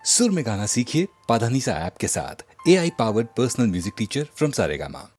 सुर में गाना सीखिए पाधानीसा ऐप के साथ। AI powered personal music teacher from Saregama.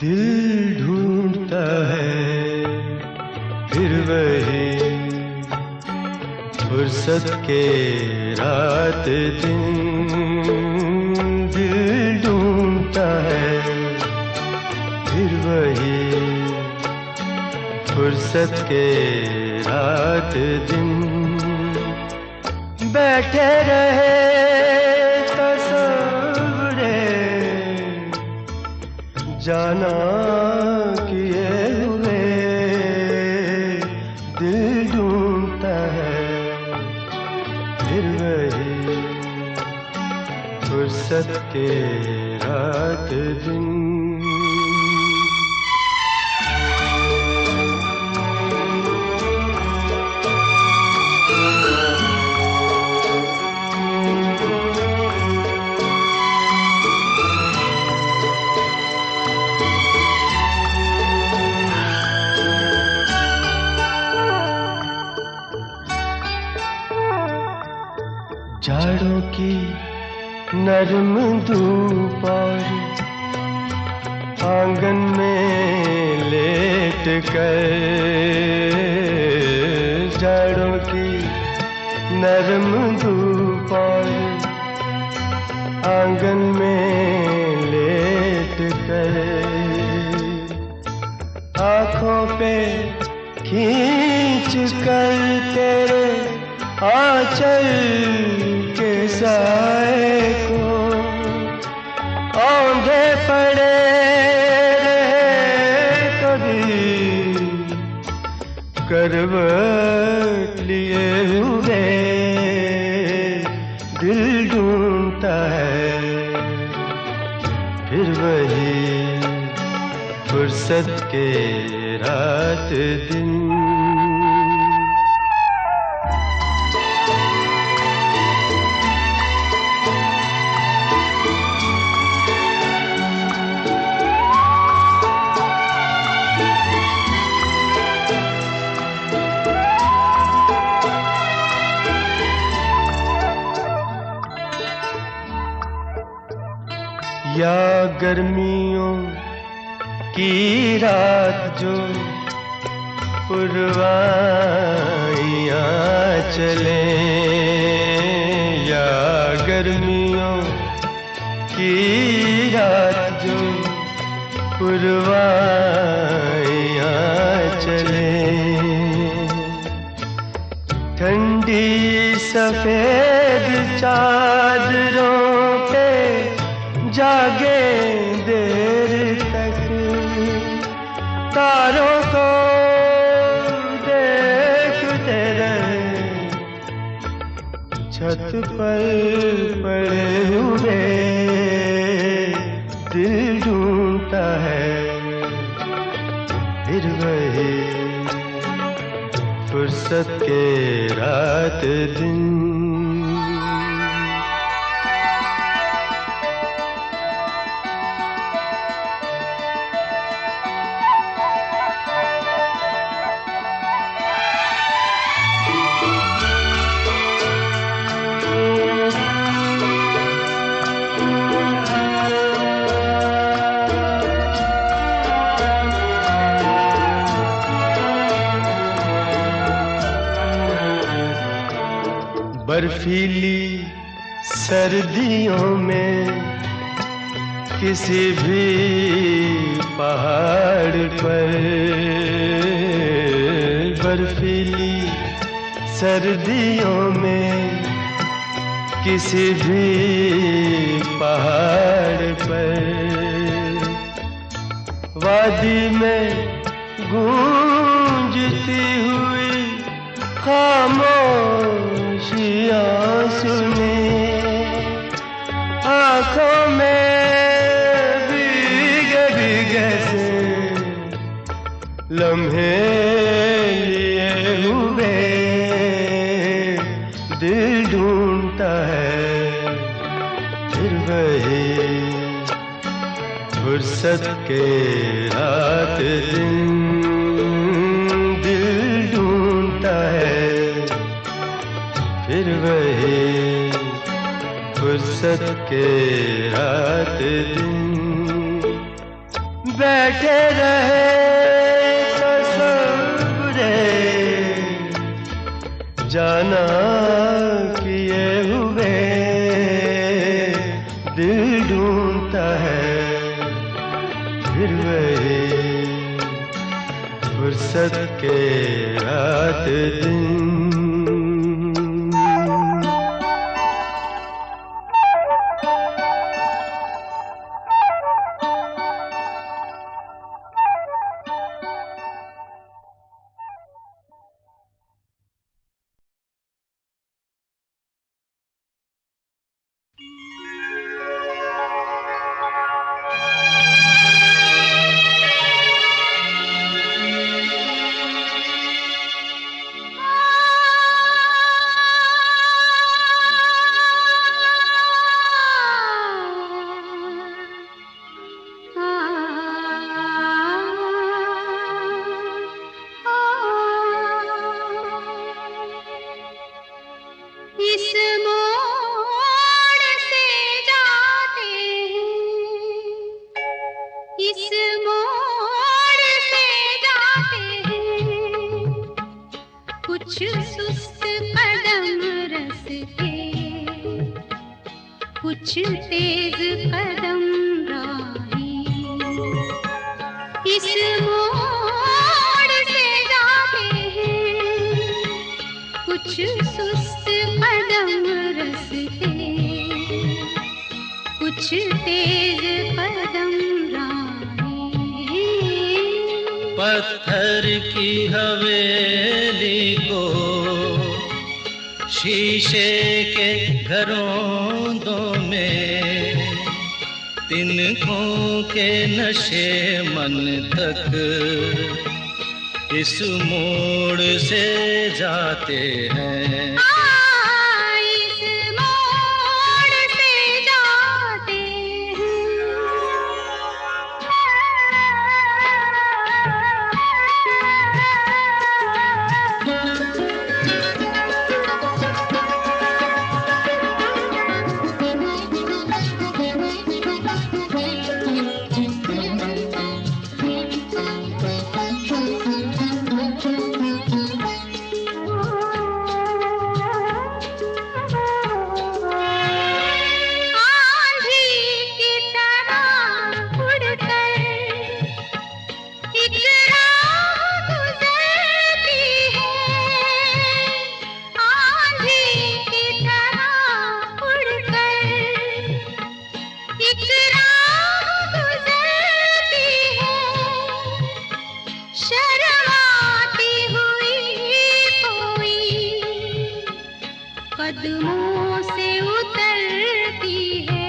दिल ढूंढता है फिर वही फुर्सत के रात दिन। दिल ढूंढता है फिर वही फुर्सत के रात दिन। बैठे रहे तस्वुरे जाना किए हुए। दिल ढूंढता है फिर वही फुर्सत के रात दिन। जाड़ों की नरम धूप और आंगन में लेट कर। जाड़ों की नरम धूप और आंगन में लेट कर। आँखों पे खींच कर तेरे आंचल के साए को औंधे पड़े रहे कभी करवट लिए हुए। दिल ढूंढता है फिर वही फुर्सत के रात दिन। या गर्मियों की रात जो पुरवाइयाँ चले। या गर्मियों की रात जो पुरवाइयाँ चले। ठंडी सफेद चादरों पे जागे देर तक। तारों को देखते रहे छत पर पड़े हुए। दिल ढूंढता है फिर वही फुर्सत के रात दिन। बर्फीली सर्दियों में किसी भी पहाड़ पर, बर्फीली सर्दियों में किसी भी पहाड़ पर, वादी में गूंजती हुई खामोशियाँ सुने, आँखों में भीगे भीगे से लम्हे लिए हुए, दिल ढूंढता है फिर वही फुर्सत के रात दिन, दिल ढूंढता है फिर वही फुर्सत के रात दिन। बैठे रहे तसव्वुरे जाना किए हुए, दिल ढूंढता है फिर वही फुर्सत के रात दिन। कुछ तेज कदम राही इस मोड़ से जाते हैं, कुछ सुस्त कदम रस्ते, कुछ तेज कदम राही। पत्थर की हवेली को शीशे के घरों में, तिनकों के नशे मन तक इस मोड़ से जाते हैं। कदमों से उतरती है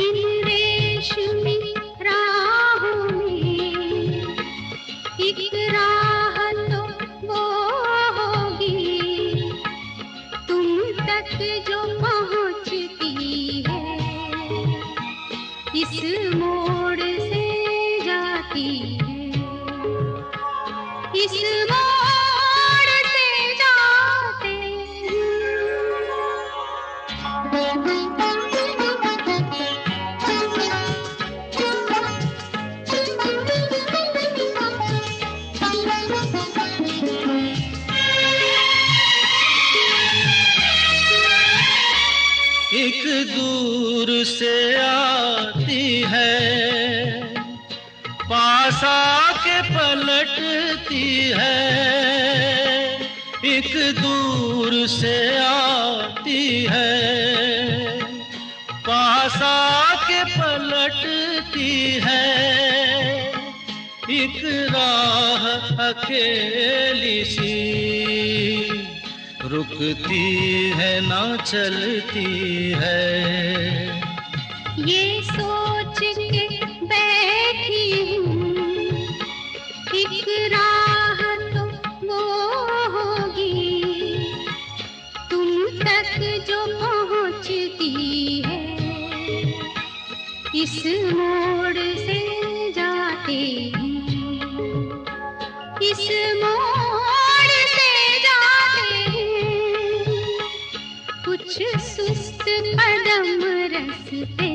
इन रेशमी राहों में, एक राह तो वो होगी तुम तक जो पहुंचती है, इस मोड़ से जाती है, इस मोड़ से जाते हैं। दूर से आती है, पास आके पलटती है। एक दूर से आती है, पास आके पलटती है। एक राह अकेली सी रुकती है ना चलती है। ये सोच के बैठी हूँ एक राह तो वो होगी तुम तक जो पहुँचती है। इस मोड़ से जाते हैं, इस मोड़ से जाते हैं। कुछ सुस्त कदम रस्ते,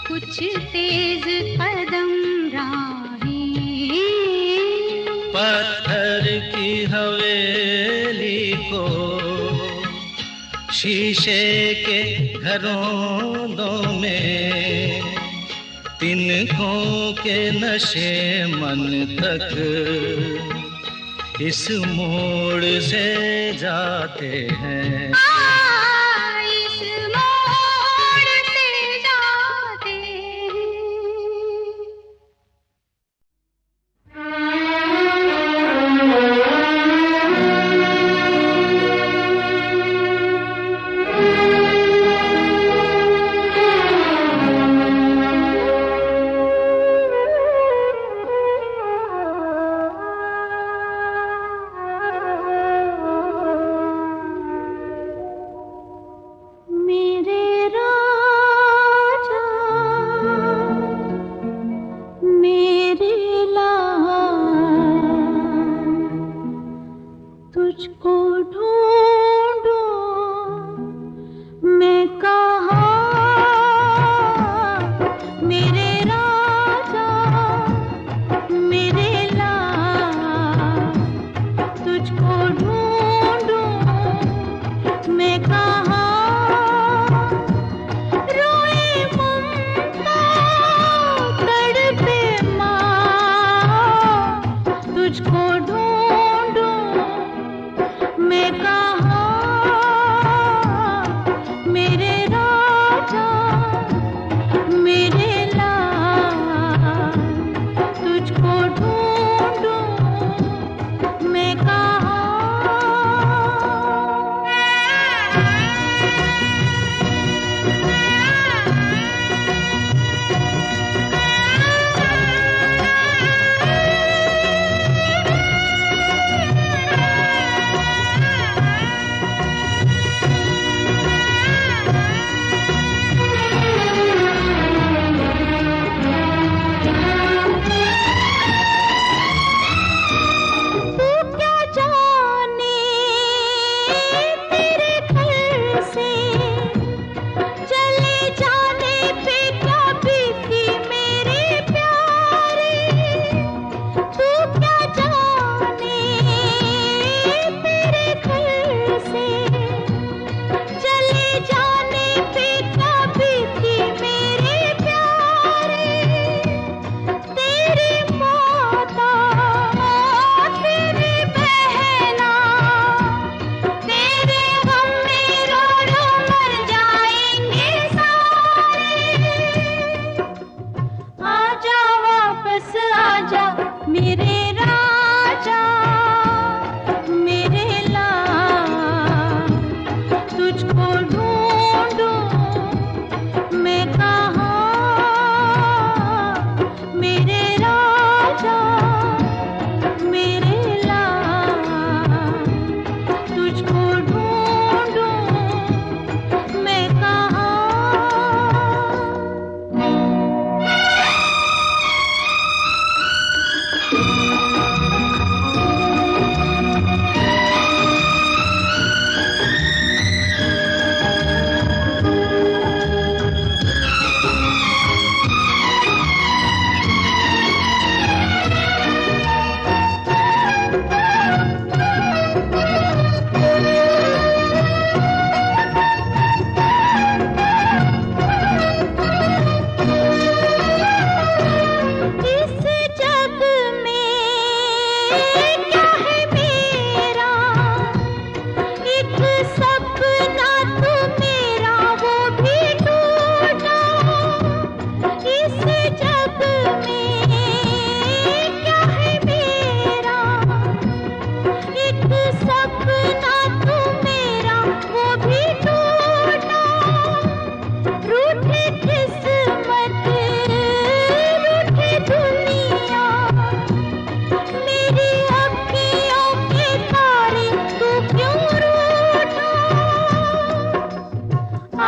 कुछ तेज कदम राहें। पत्थर की हवेली को शीशे के घरों में, तिनकों के नशे मन तक इस मोड़ से जाते हैं। इस मोड़ से जाते तुझको ढूंढूं मैं कहाँ, मेरे राजा मेरे लाल। तुझको ढूंढूं मैं कहाँ, रोए ममता तड़पे माँ। तुझको ढूंढूं मैं कहाँ, मेरे राजा मेरे लाल। तुझको ढूंढूं मैं कहाँ। क्या है मेरा एक सपना तो मेरा वो भी टूटा इस जग में क्या है मेरा एक सपना तो मेरा वो भी टूटा रूठी किस्मत रूठी दुनिया मेरी अखियों के तारे तू क्यों रूठा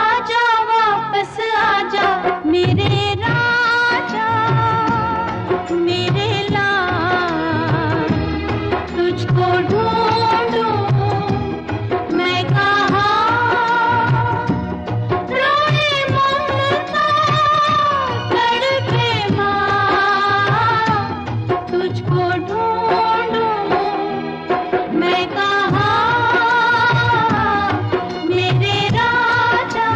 आजा वापस आजा मेरे राजा मेरे लाल तुझको ढूंढूं मैं कहाँ रोए ममता तड़पे माँ तुझको ढूंढूं मैं कहाँ मेरे राजा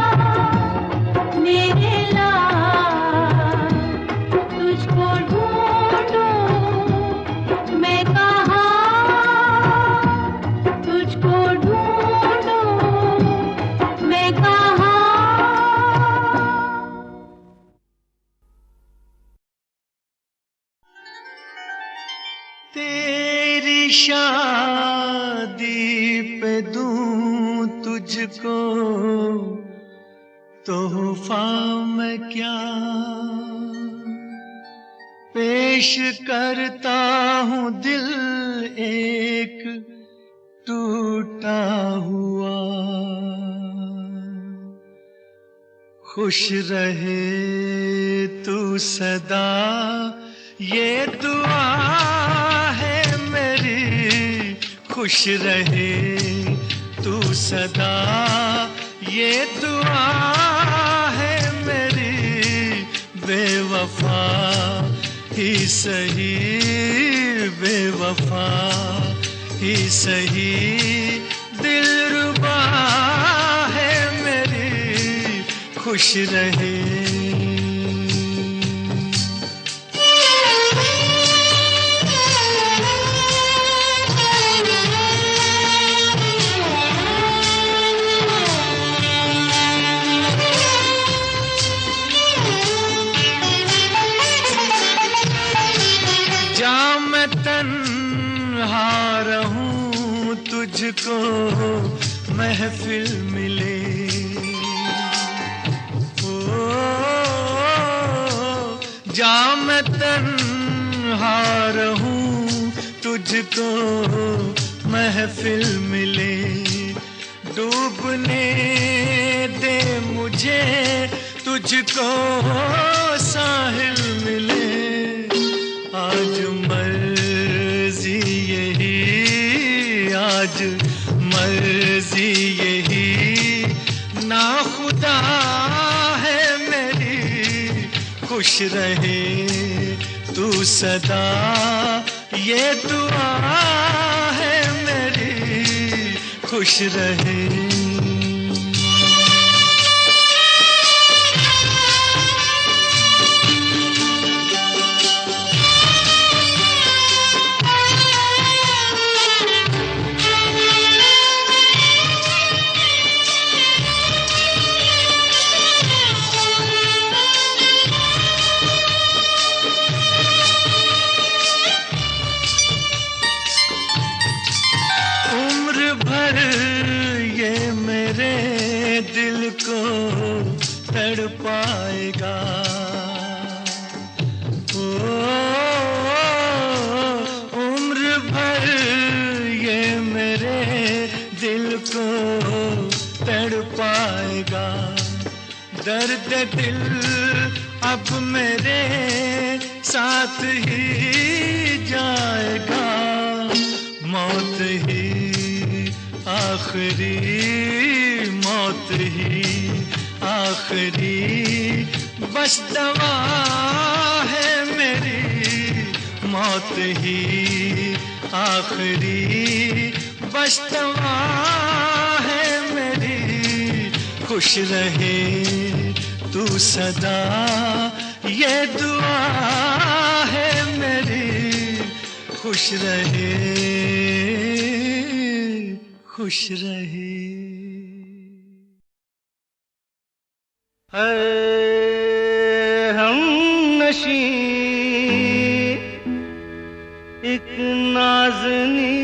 मेरे लाल तुझको ढूंढूं मैं कहाँ तुझको ढूंढूं मैं कहाँ तेरी शादी पे दूं तुझको तोहफा मैं क्या पेश करता हूँ दिल एक टूटा हुआ खुश रहे तू सदा ये दुआ है मेरी खुश रहे तू सदा ये दुआ है मेरी बेवफा ही सही बेवफा ही सही दिलरुबा है मेरी खुश रहे तन्हा रहूं तुझको महफिल मिले ओ जा मैं तन्हा रहूं तुझको महफिल मिले डूबने दे मुझे तुझको साहिल मिले आज मर्जी यही आज मर्जी यही ना खुदा है मेरी खुश रहे तू सदा ये दुआ है मेरी खुश रहे दिल को तड़पाएगा ओ उम्र भर ये मेरे दिल को तड़पाएगा दर्द दिल अब मेरे साथ ही जाएगा मौत ही आखिरी मौत ही आखिरी बस दवा है मेरी मौत ही आखिरी बस दवा है मेरी खुश रहे तू सदा ये दुआ है मेरी खुश रहे, खुश रहे। हम नशी एक नाज़नी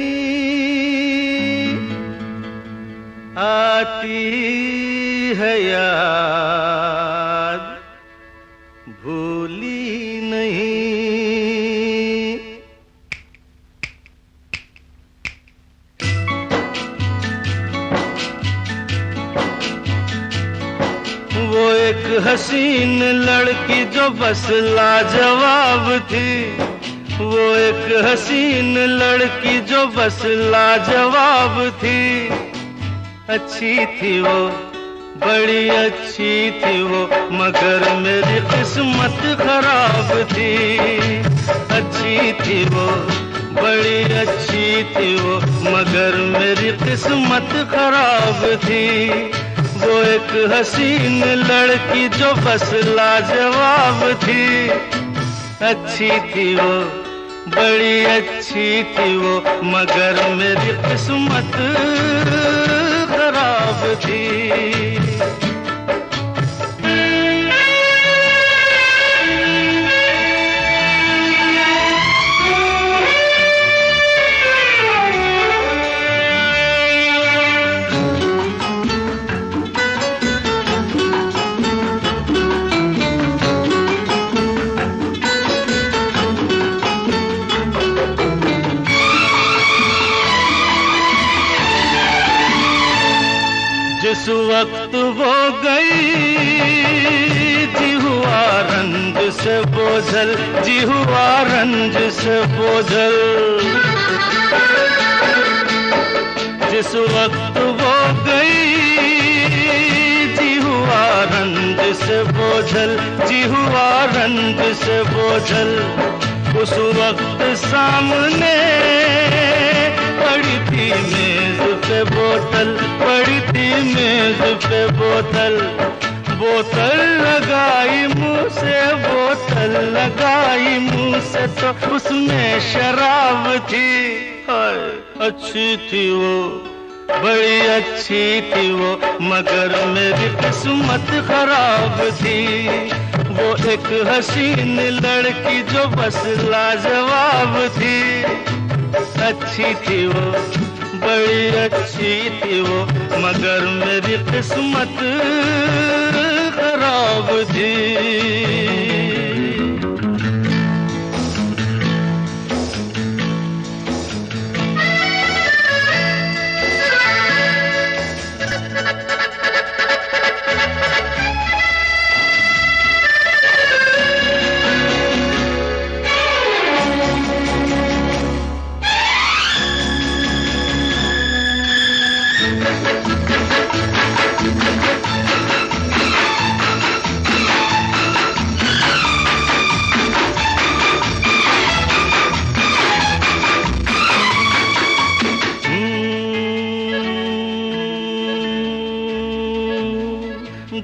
आती है याद, भूली नहीं। वो एक हसीन लड़की जो बस लाजवाब थी, वो एक हसीन लड़की जो बस लाजवाब थी। अच्छी थी वो, बड़ी अच्छी थी वो, मगर मेरी किस्मत खराब थी। अच्छी थी वो, बड़ी अच्छी थी वो, मगर मेरी किस्मत खराब थी। वो एक हसीन लड़की जो बस लाजवाब थी। अच्छी थी वो, बड़ी अच्छी थी वो, मगर मेरी किस्मत खराब थी। जिस वक्त वो गई जी हुआ रंज से बोझल, जी हुआ रंज से बोझल। जिस वक्त वो गई जी हुआ रंज से बोझल, जी हुआ रंज से बोझल। उस वक्त सामने पड़ी थी मेज पे बोतल, पड़ी थी मेज पे बोतल। बोतल लगाई मुंह से, बोतल लगाई मुंह से, तो उसमें शराब थी। हाय अच्छी थी वो, बड़ी अच्छी थी वो, मगर मेरी किस्मत खराब थी। वो एक हसीन लड़की जो बस लाजवाब थी। अच्छी थी वो, बड़ी अच्छी थी वो, मगर मेरी किस्मत खराब थी।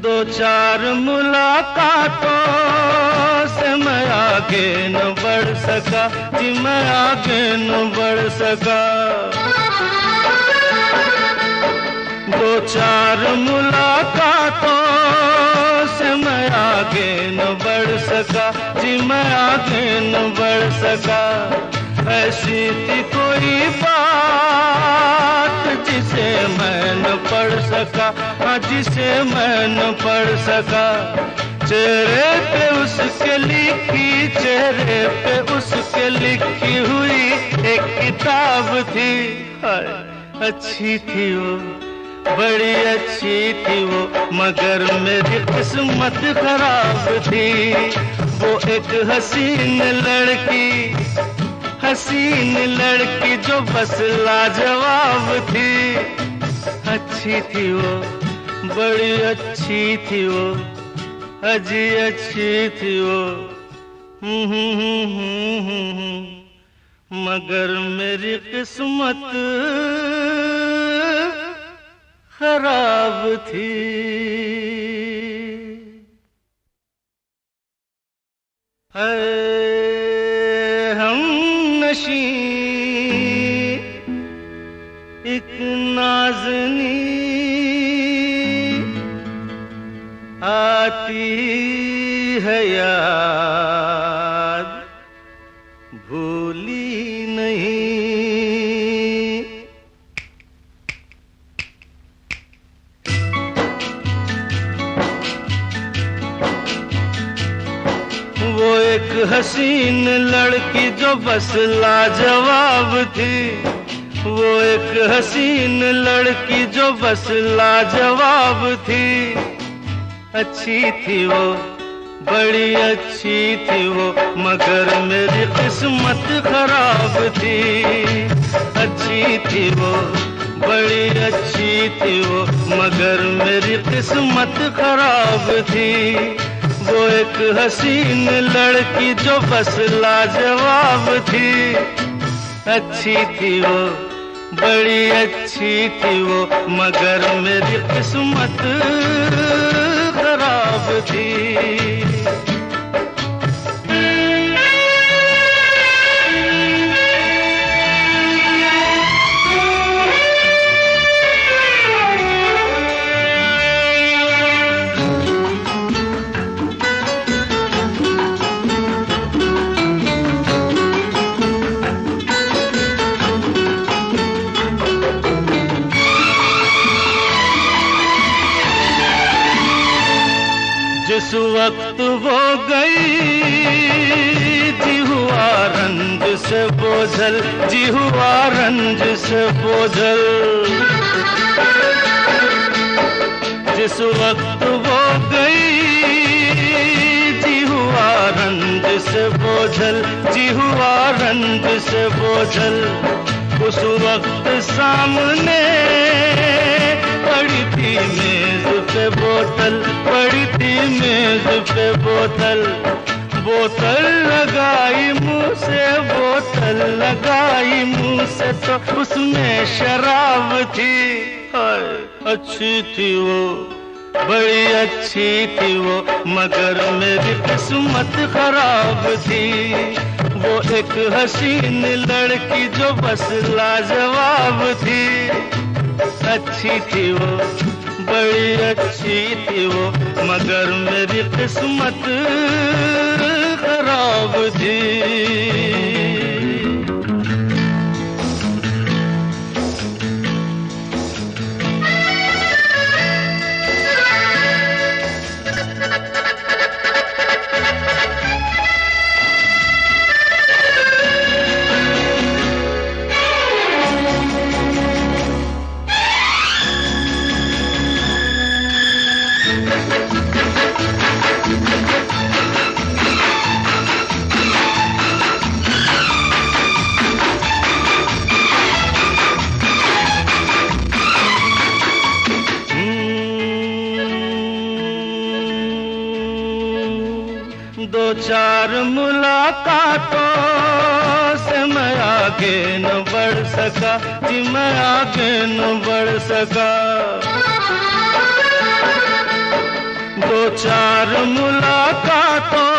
दो चार मुलाकातों से मैं आगे न बढ़ सका जी, मैं आगे न बढ़ सका। दो चार मुलाकातों से मैं आगे न बढ़ सका जी, मैं आगे न बढ़ सका। ऐसी थी कोई बात जिसे मैं न पढ़ सका, हाँ जिसे मैं न पढ़ सका। चेहरे पे उसके लिखी, चेहरे पे उसके लिखी हुई एक किताब थी। हाय अच्छी थी वो, बड़ी अच्छी थी वो, मगर मेरी किस्मत खराब थी। वो एक हसीन लड़की, हसीन लड़की जो बस लाजवाब थी। अच्छी थी वो, बड़ी अच्छी थी वो, अजी अच्छी थी वो, मगर मेरी किस्मत खराब थी। हम नशी एक नाज़नी आती है याद, भूली नहीं। वो एक हसीन लड़की जो बस लाजवाब थी, वो एक हसीन लड़की जो बस लाजवाब थी। अच्छी थी वो, बड़ी अच्छी थी वो, मगर मेरी किस्मत खराब थी। अच्छी थी वो, बड़ी अच्छी थी वो, मगर मेरी किस्मत खराब थी। वो एक हसीन लड़की जो बस लाजवाब थी। अच्छी थी वो, बड़ी अच्छी थी वो, मगर मेरी किस्मत खराब थी। जिस वक्त वो गई जी हुआ रंज से बोझल, जी हुआ रंज से बोझल। जिस वक्त वो गई जी हुआ रंज से बोझल, जी हुआ रंज से बोझल। उस वक्त सामने पड़ी थी मेज पे बोतल, पड़ी थी मेज पे बोतल। बोतल लगाई मुंह से, बोतल लगाई मुंह से, तो उसमें शराब थी। हाय अच्छी थी वो, बड़ी अच्छी थी वो, मगर मेरी किस्मत खराब थी। वो एक हसीन लड़की जो बस लाजवाब थी। अच्छी थी वो, बड़ी अच्छी थी वो, मगर मेरी किस्मत खराब थी। दो चार मुलाकातों से मैं आगे न बढ़ सका जी, मैं आगे न बढ़ सका। दो चार मुलाकातों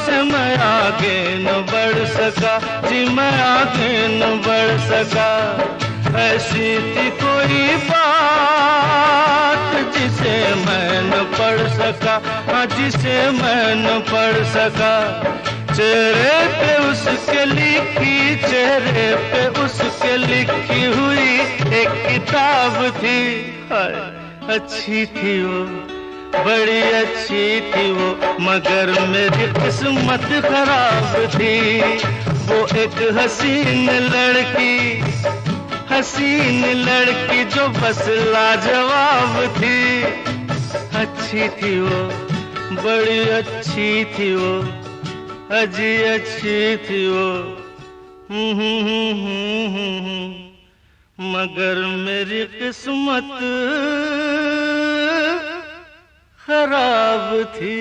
से मैं आगे न बढ़ सका जी, मैं आगे न बढ़ सका। ऐसी थी कोई बात जिसे मैं न पढ़ सका, हाँ जिसे मैं न पढ़ सका। चेहरे पे उसके लिखी, चेहरे पे उसके लिखी हुई एक किताब थी। हाय अच्छी थी वो, बड़ी अच्छी थी वो, मगर मेरी किस्मत खराब थी। वो एक हसीन लड़की, हसीन लड़की जो बस लाजवाब थी। अच्छी थी वो, बड़ी अच्छी थी वो, अजी अच्छी थी वो, मगर मेरी किस्मत खराब थी।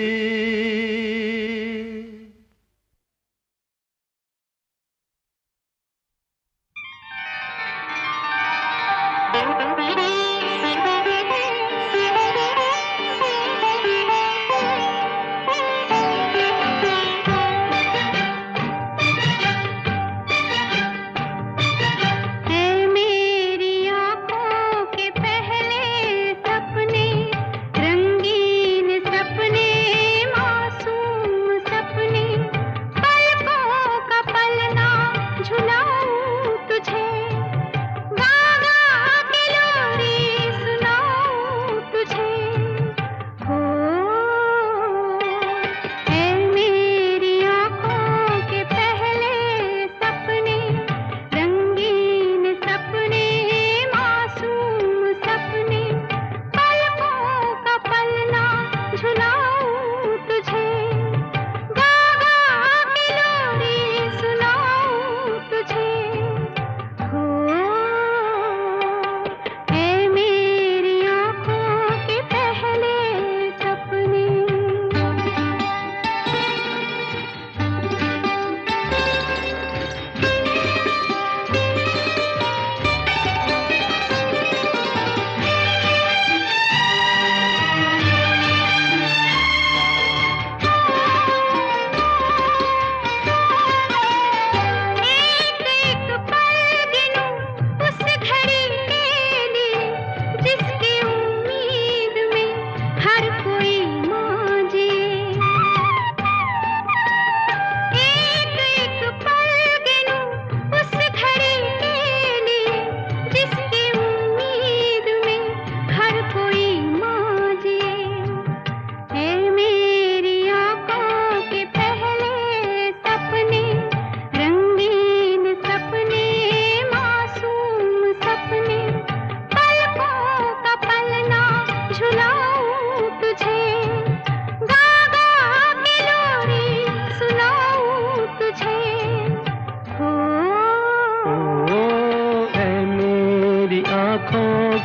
है मेरी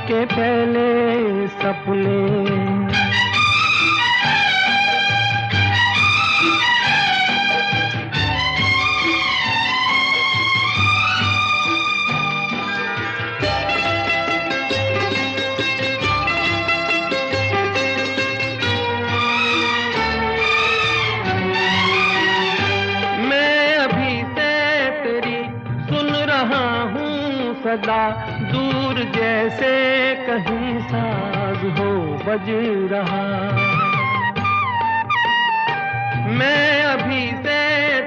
के पहले सपने। सदा दूर जैसे कहीं साज हो बज रहा। मैं अभी से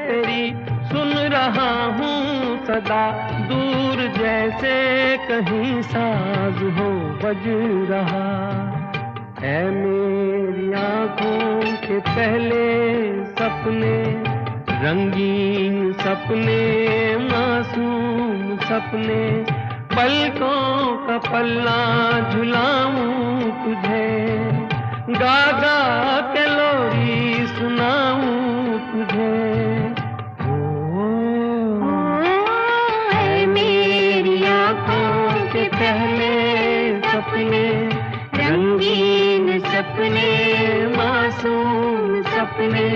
तेरी सुन रहा हूँ सदा दूर जैसे कहीं साज हो बज रहा। ऐ मेरी आँखों के पहले सपने, रंगीन सपने, मासूम सपने, पलकों का पल्ला झुलाऊं तुझे, गा गा के लोरी सुनाऊं तुझे। ऐ मेरी आँखों के पहले सपने, रंगीन सपने, मासूम सपने,